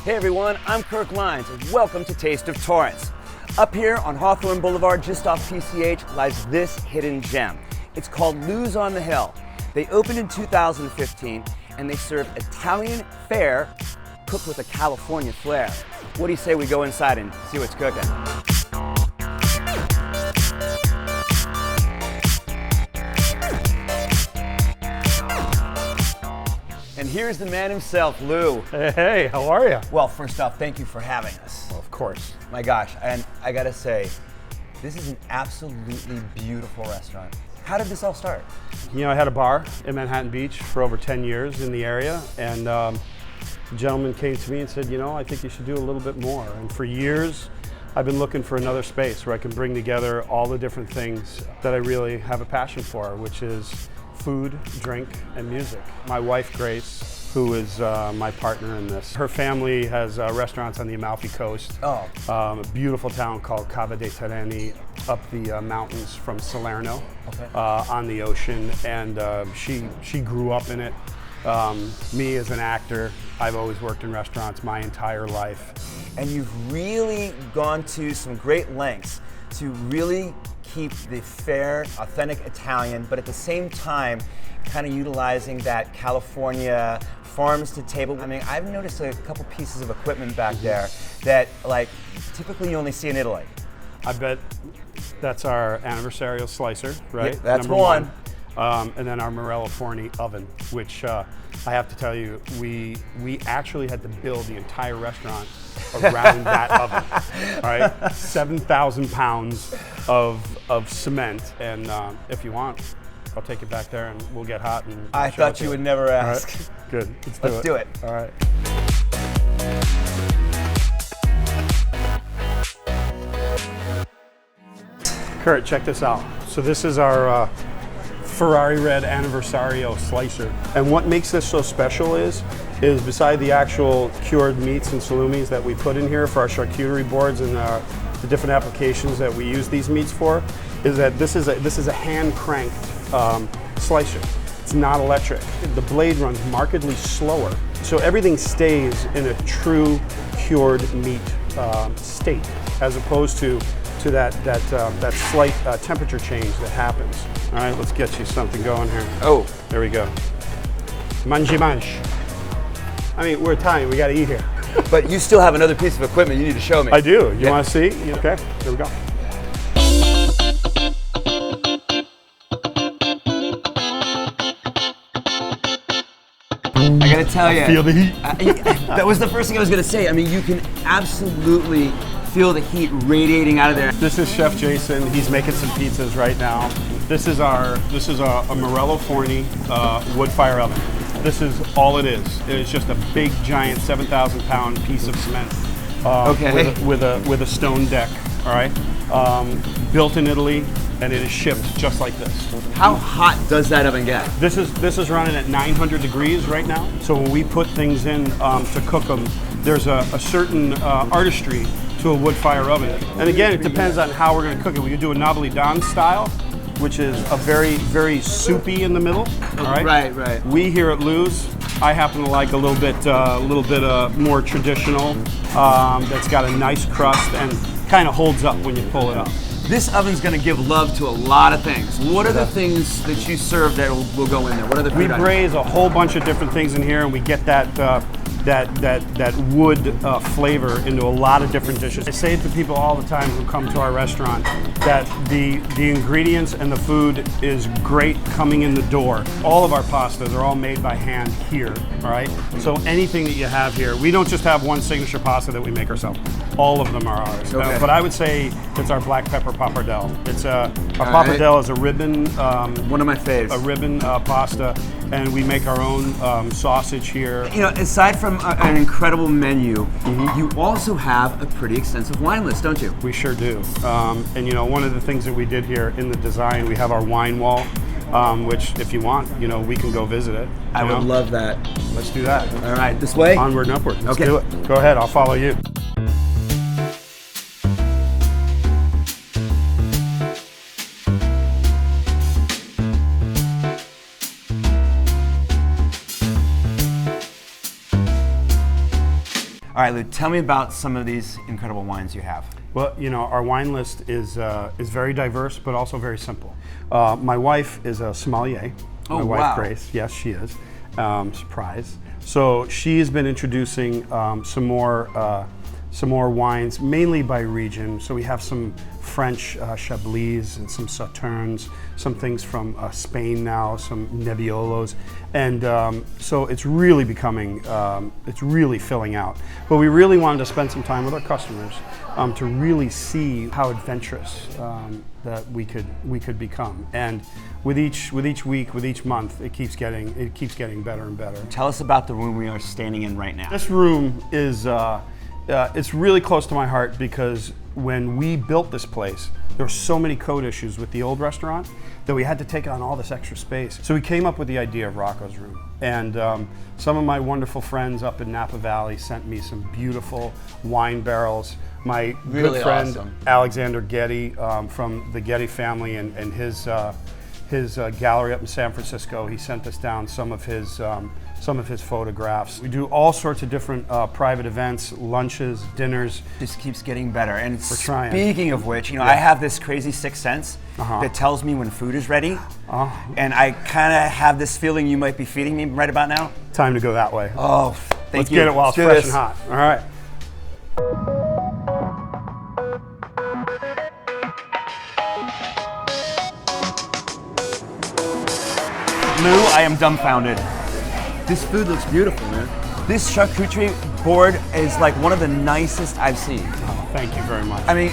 Hey everyone, I'm Kirk Leins, and welcome to Taste of Torrance. Up here on Hawthorne Boulevard, just off PCH, lies this hidden gem. It's called Lou's on the Hill. They opened in 2015, and they serve Italian fare cooked with a California flair. What do you say we go inside and see what's cooking? And here's the man himself, Lou. Hey, how are you? Well, first off, thank you for having us. Well, of course. My gosh, and I gotta say, this is an absolutely beautiful restaurant. How did this all start? You know, I had a bar in Manhattan Beach for over 10 years in the area, and a gentleman came to me and said, you know, I think you should do a little bit more. And for years, I've been looking for another space where I can bring together all the different things that I really have a passion for, which is food, drink, and music. My wife, Grace, who is my partner in this, her family has restaurants on the Amalfi Coast. Oh. A beautiful town called Cava dei Tirreni, up the mountains from Salerno, Okay. on the ocean, and she grew up in it. Me as an actor, I've always worked in restaurants my entire life. And you've really gone to some great lengths to really keep the fair, authentic Italian, but at the same time, kind of utilizing that California farms to table. I mean, I've noticed a couple pieces of equipment back there that, like, typically you only see in Italy. I bet that's our anniversarial slicer, right? Yeah, that's Number one. And then our Morello Forni oven, which I have to tell you, we actually had to build the entire restaurant around that oven, all right? 7,000 pounds of cement, and if you want, I'll take you back there and we'll get hot. And I show thought it you to would never ask. Right. Good, Let's do it. All right. Kurt, check this out. So this is our Ferrari Red Anniversario slicer. And what makes this so special is beside the actual cured meats and salumis that we put in here for our charcuterie boards and the different applications that we use these meats for, is that this is a hand cranked slicer. It's not electric. The blade runs markedly slower, so everything stays in a true cured meat state, as opposed to that slight temperature change that happens. All right, let's get you something going here. Oh. There we go. Mangi mangi. I mean, we're Italian, we gotta eat here. But you still have another piece of equipment you need to show me. I do. You Yeah. wanna see? Okay, here we go. I gotta tell you. Feel the heat. That was the first thing I was gonna say. I mean, you can absolutely feel the heat radiating out of there. This is Chef Jason. He's making some pizzas right now. This is a Morello Forni wood fire oven. This is all it is. It is just a big, giant 7,000 pound piece of cement Okay. with a stone deck. All right, built in Italy, and it is shipped just like this. How hot does that oven get? This is running at 900 degrees right now. So when we put things in to cook them, there's a certain artistry to a wood fire oven. And again, it depends on how we're going to cook it. We could do a napolitan style, which is a very, very soupy in the middle. All right. Right. We here at Lou's, I happen to like a little bit more traditional. That's got a nice crust and kind of holds up when you pull it up. This oven's gonna give love to a lot of things. What are the things that you serve that will go in there? What are the food We items? braise a whole bunch of different things in here, and we get that wood flavor into a lot of different dishes. I say to people all the time who come to our restaurant that the ingredients and the food is great coming in the door. All of our pastas are all made by hand here, all right? So anything that you have here, we don't just have one signature pasta that we make ourselves. All of them are ours. Okay. But I would say it's our black pepper pappardelle. It's our right. pappardelle is a ribbon. One of my faves. A ribbon pasta, and we make our own sausage here. You know, aside from an incredible menu, you also have a pretty extensive wine list, don't you? We sure do. And you know, one of the things that we did here in the design, we have our wine wall, which if you want, you know, we can go visit it. I would love that. Let's do that. All right, this way? Onward and upward. Let's Okay. do it. Go ahead, I'll follow you. All right, Lou, tell me about some of these incredible wines you have. Well, you know, our wine list is very diverse, but also very simple. My wife is a sommelier. Oh, my wife, wow. Grace. Yes, she is. Surprise. So she's been introducing some more wines, mainly by region. So we have some French Chablis and some Sauternes, some things from Spain now, some Nebbiolos. And so it's really becoming, it's really filling out. But we really wanted to spend some time with our customers to really see how adventurous that we could become. And with each week, with each month, it keeps getting better and better. Tell us about the room we are standing in right now. This room is it's really close to my heart because when we built this place, there were so many code issues with the old restaurant that we had to take on all this extra space. So we came up with the idea of Rocco's Room. And some of my wonderful friends up in Napa Valley sent me some beautiful wine barrels. My Really good friend awesome. Alexander Getty from the Getty family and his gallery up in San Francisco, he sent us down some of his photographs. We do all sorts of different private events, lunches, dinners. Just keeps getting better. And We're trying. speaking of which, you know, I have this crazy sixth sense that tells me when food is ready. And I kind of have this feeling you might be feeding me right about now. Time to go that way. Oh, thank Let's you. get it while it's Let's do fresh this. and hot. All right. Lou, I am dumbfounded. This food looks beautiful, man. This charcuterie board is like one of the nicest I've seen. Oh, thank you very much. I mean,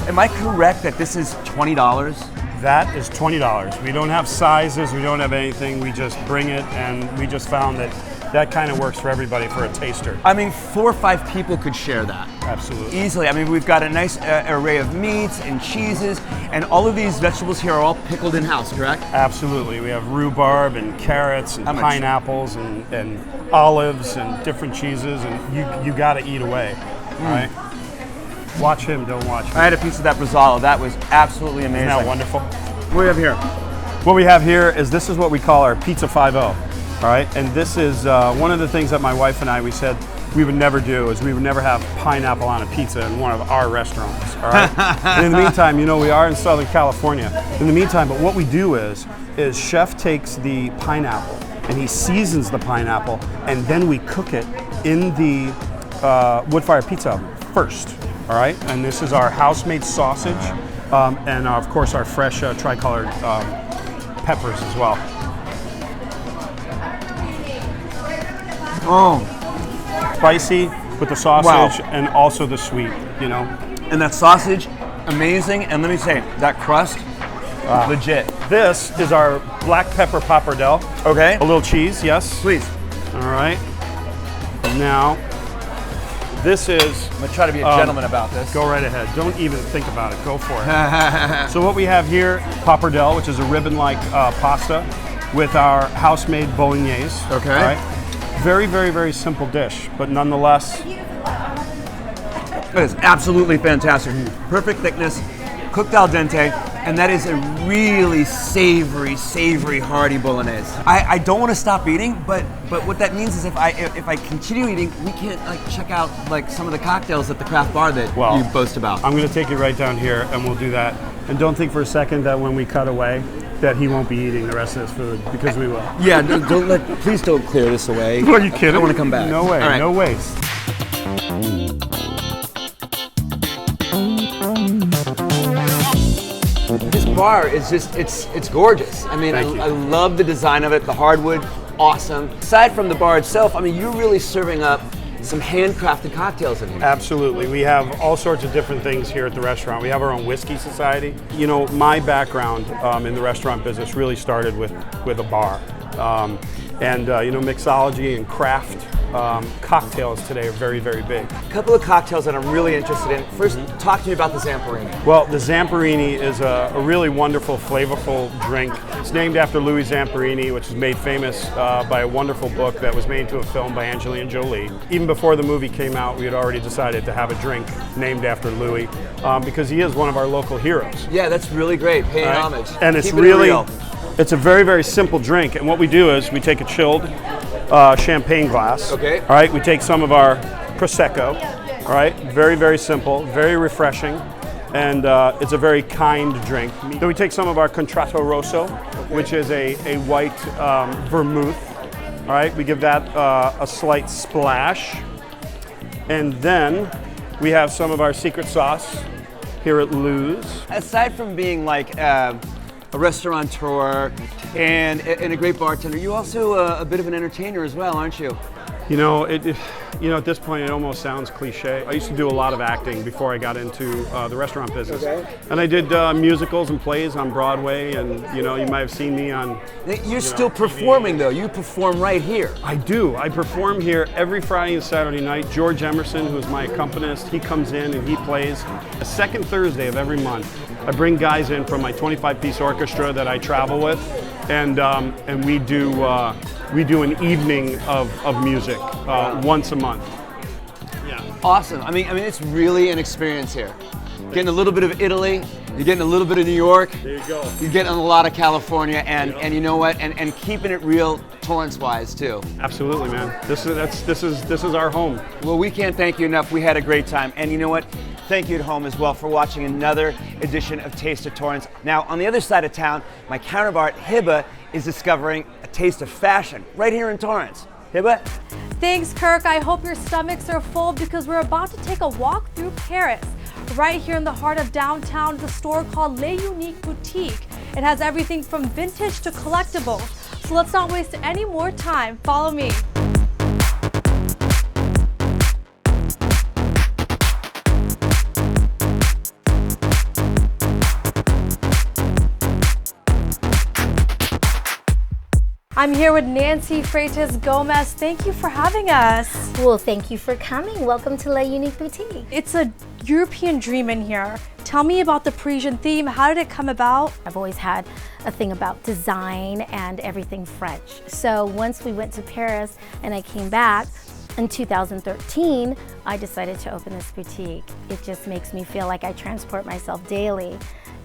am I correct that this is $20? That is $20. We don't have sizes, we don't have anything, we just bring it, and we just found that kind of works for everybody for a taster. I mean, 4 or 5 people could share that. Absolutely. Easily. I mean, we've got a nice array of meats and cheeses, and all of these vegetables here are all pickled in-house, correct? Absolutely. We have rhubarb and carrots and How much? pineapples and olives and different cheeses, and you got to eat away. All right? Watch him, don't watch me. I had a piece of that Brazzolo. That was absolutely amazing. Isn't that wonderful? What do we have here? What we have here is this is what we call our Pizza 5-0. All right, and this is one of the things that my wife and I, we said we would never do is we would never have pineapple on a pizza in one of our restaurants, all right? And in the meantime, you know, we are in Southern California. In the meantime, but what we do is chef takes the pineapple and he seasons the pineapple and then we cook it in the wood-fired pizza oven first, all right? And this is our house-made sausage and of course our fresh tricolored peppers as well. Oh, Spicy with the sausage and also the sweet, you know. and that sausage, amazing. And let me say, that crust, legit. This is our black pepper pappardelle. Okay. A little cheese, yes. Please. All right. Now, this is, I'm gonna try to be a gentleman about this. go right ahead. Don't even think about it. Go for it. So what we have here, pappardelle, which is a ribbon-like pasta with our house-made bolognese. Okay. All right. Very, very, very simple dish, but nonetheless, It is absolutely fantastic. Perfect thickness, cooked al dente, and that is a really savory, hearty bolognese. I don't want to stop eating, but what that means is if I continue eating, we can't like check out like some of the cocktails at the craft bar that you boast about. I'm going to take you right down here, and we'll do that. And don't think for a second that when we cut away, that he won't be eating the rest of this food, because we will. Yeah, please don't clear this away. Are you kidding? I want to come back. No way, All right. no waste. This bar is just, it's gorgeous. I mean, I love the design of it, the hardwood, awesome. Aside from the bar itself, I mean, you're really serving up some handcrafted cocktails in here. Absolutely. We have all sorts of different things here at the restaurant. We have our own whiskey society. You know, my background in the restaurant business really started with a bar. You know, mixology and craft cocktails today are very, very big. A couple of cocktails that I'm really interested in. First, talk to me about the Zamperini. Well, the Zamperini is a really wonderful, flavorful drink. It's named after Louis Zamperini, which was made famous by a wonderful book that was made into a film by Angelina Jolie. Even before the movie came out, we had already decided to have a drink named after Louis because he is one of our local heroes. Yeah, that's really great. Paying homage. And it's Keeping it really, real. it's a very, very simple drink. And what we do is we take a chilled champagne glass. Okay. All right, we take some of our Prosecco. All right, very, very simple, very refreshing, and it's a very kind drink. Then we take some of our Contratto Rosso, which is a white vermouth. All right, we give that a slight splash. And then we have some of our secret sauce here at Leins. Aside from being like a restaurateur and a great bartender, you're also a bit of an entertainer as well, aren't you? You know, at this point, it almost sounds cliche. I used to do a lot of acting before I got into the restaurant business. Okay. And I did musicals and plays on Broadway, and you might have seen me on... You're still performing though, you perform right here. I do. I perform here every Friday and Saturday night. George Emerson, who's my accompanist, he comes in and he plays. The second Thursday of every month, I bring guys in from my 25-piece orchestra that I travel with, and we do an evening of music once a month. Yeah. Awesome. I mean, it's really an experience here. Getting a little bit of Italy, you're getting a little bit of New York. There you go. You're getting a lot of California, and you know what? And keeping it real, Torrance-wise too. Absolutely, man. This is our home. Well, we can't thank you enough. We had a great time, and you know what? Thank you at home as well for watching another edition of Taste of Torrance. Now, on the other side of town, my counterpart Hiba is discovering a taste of fashion right here in Torrance. Hiba? Thanks, Kirk. I hope your stomachs are full because we're about to take a walk through Paris. Right here in the heart of downtown is a store called Les Uniques Boutique. It has everything from vintage to collectibles. So let's not waste any more time. Follow me. I'm here with Nancy Freitas Gomez. Thank you for having us. Well, thank you for coming. Welcome to Les Uniques Boutique. It's a European dream in here. Tell me about the Parisian theme. How did it come about? I've always had a thing about design and everything French. So once we went to Paris and I came back, in 2013, I decided to open this boutique. It just makes me feel like I transport myself daily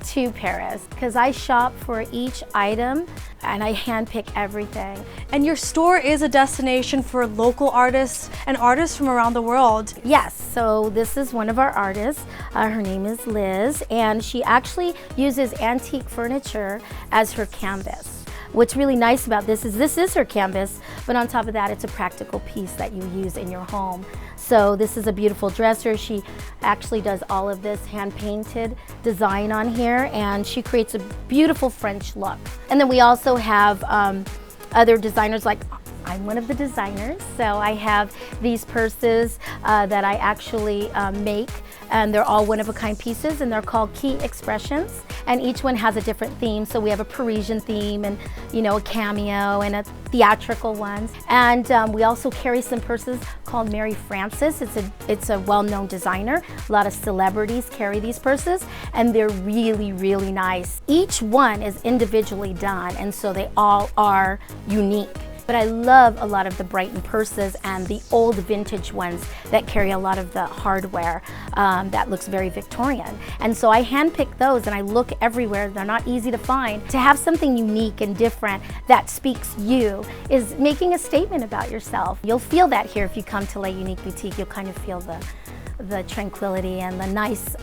to Paris because I shop for each item and I handpick everything. And your store is a destination for local artists and artists from around the world. Yes, so this is one of our artists. Her name is Liz, and she actually uses antique furniture as her canvas. What's really nice about this is her canvas, but on top of that, it's a practical piece that you use in your home. So this is a beautiful dresser. She actually does all of this hand-painted design on here, and she creates a beautiful French look. And then we also have other designers, like I'm one of the designers, so I have these purses that I actually make, and they're all one-of-a-kind pieces, and they're called Key Expressions, and each one has a different theme. So we have a Parisian theme, and a cameo, and a theatrical ones. And we also carry some purses called Mary Frances. It's a well-known designer. A lot of celebrities carry these purses, and they're really, really nice. Each one is individually done, and so they all are unique. But I love a lot of the Brighton purses and the old vintage ones that carry a lot of the hardware that looks very Victorian. And so I handpick those and I look everywhere. They're not easy to find. To have something unique and different that speaks you is making a statement about yourself. You'll feel that here if you come to Les Uniques Boutique. You'll kind of feel the tranquility and the nice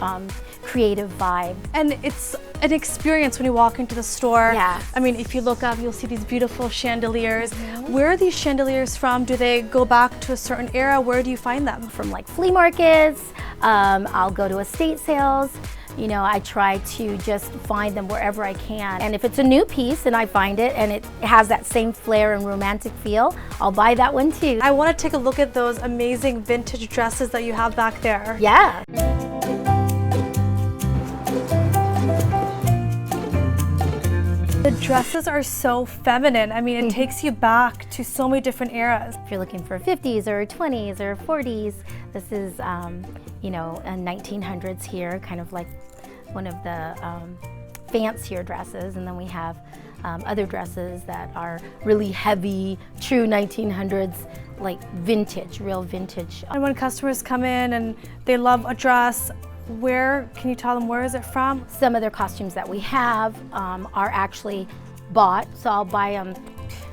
creative vibe. And it's an experience when you walk into the store. Yeah. I mean, if you look up, you'll see these beautiful chandeliers. Where are these chandeliers from? Do they go back to a certain era? Where do you find them? From like flea markets, I'll go to estate sales. I try to just find them wherever I can. And if it's a new piece and I find it and it has that same flair and romantic feel, I'll buy that one too. I want to take a look at those amazing vintage dresses that you have back there. Yeah. The dresses are so feminine. I mean, it takes you back to so many different eras. If you're looking for 50s or 20s or 40s, this is, a 1900s here, kind of like one of the fancier dresses. And then we have other dresses that are really heavy, true 1900s, like vintage, real vintage. And when customers come in and they love a dress, can you tell them where is it from? Some of their costumes that we have are actually bought, so I'll buy them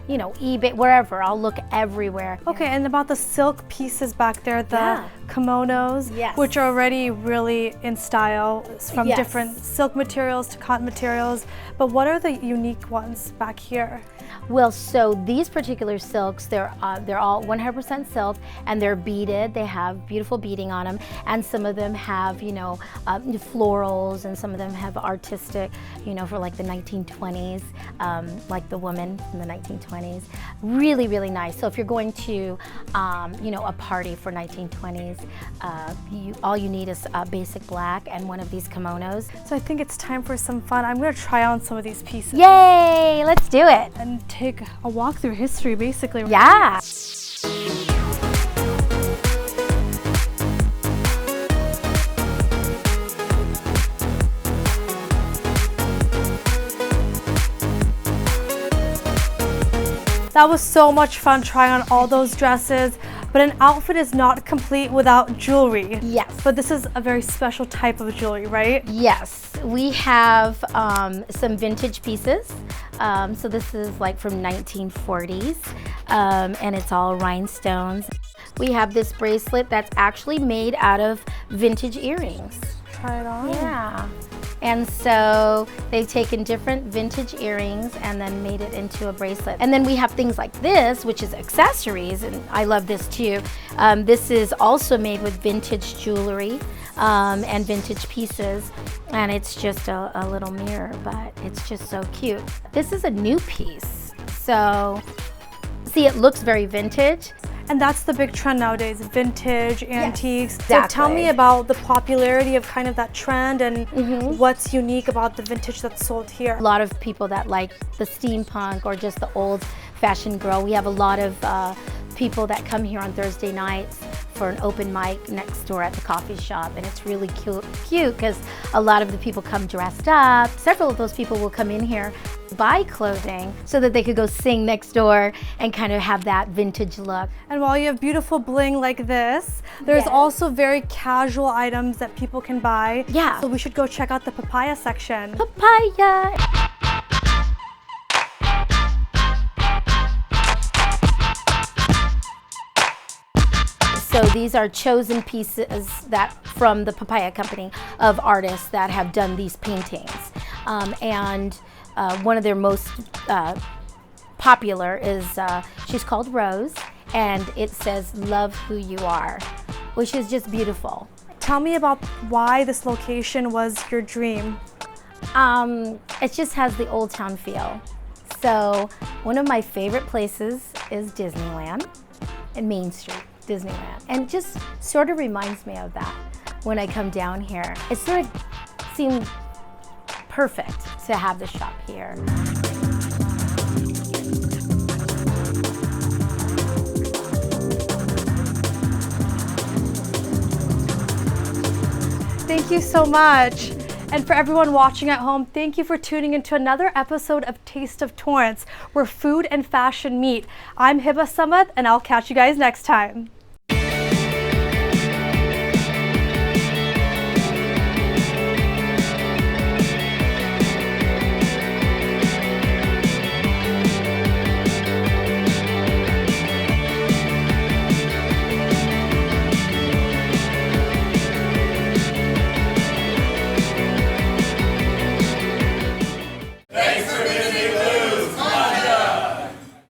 eBay, wherever. I'll look everywhere. Okay, and about the silk pieces back there, the Yeah. kimonos, Yes. which are already really in style from Yes. different silk materials to cotton materials. But what are the unique ones back here? Well, so these particular silks, they're all 100% silk, and they're beaded. They have beautiful beading on them, and some of them have, florals, and some of them have artistic, for like the 1920s, like the woman in the 1920s. Really, really nice. So if you're going to, a party for 1920s, all you need is basic black and one of these kimonos. So I think it's time for some fun. I'm gonna try on some of these pieces. Yay! Let's do it. And take a walk through history, basically. Yeah. That was so much fun trying on all those dresses, but an outfit is not complete without jewelry. Yes. But this is a very special type of jewelry, right? Yes, we have some vintage pieces. So this is like from 1940s, and it's all rhinestones. We have this bracelet that's actually made out of vintage earrings. Try it on. Yeah. And so they've taken different vintage earrings and then made it into a bracelet. And then we have things like this, which is accessories, and I love this too. This is also made with vintage jewelry and vintage pieces, and it's just a little mirror, but it's just so cute. This is a new piece. So, see, it looks very vintage. And that's the big trend nowadays, vintage, antiques. exactly. So tell me about the popularity of kind of that trend and what's unique about the vintage that's sold here. A lot of people that like the steampunk or just the old fashioned girl. We have a lot of people that come here on Thursday nights for an open mic next door at the coffee shop, and it's really cute because a lot of the people come dressed up. Several of those people will come in here, buy clothing so that they could go sing next door and kind of have that vintage look. And while you have beautiful bling like this, there's Yes. also very casual items that people can buy. Yeah. So we should go check out the papaya section. Papaya! So these are chosen pieces that from the Papaya Company of artists that have done these paintings. One of their most popular is, she's called Rose, and it says, "Love who you are," which is just beautiful. Tell me about why this location was your dream. It just has the old town feel. So one of my favorite places is Disneyland and Main Street, Disneyland. And it just sort of reminds me of that when I come down here. It sort of seemed perfect to have the shop here. Thank you so much. And for everyone watching at home, thank you for tuning into another episode of Taste of Torrance, where food and fashion meet. I'm Hiba Samad, and I'll catch you guys next time.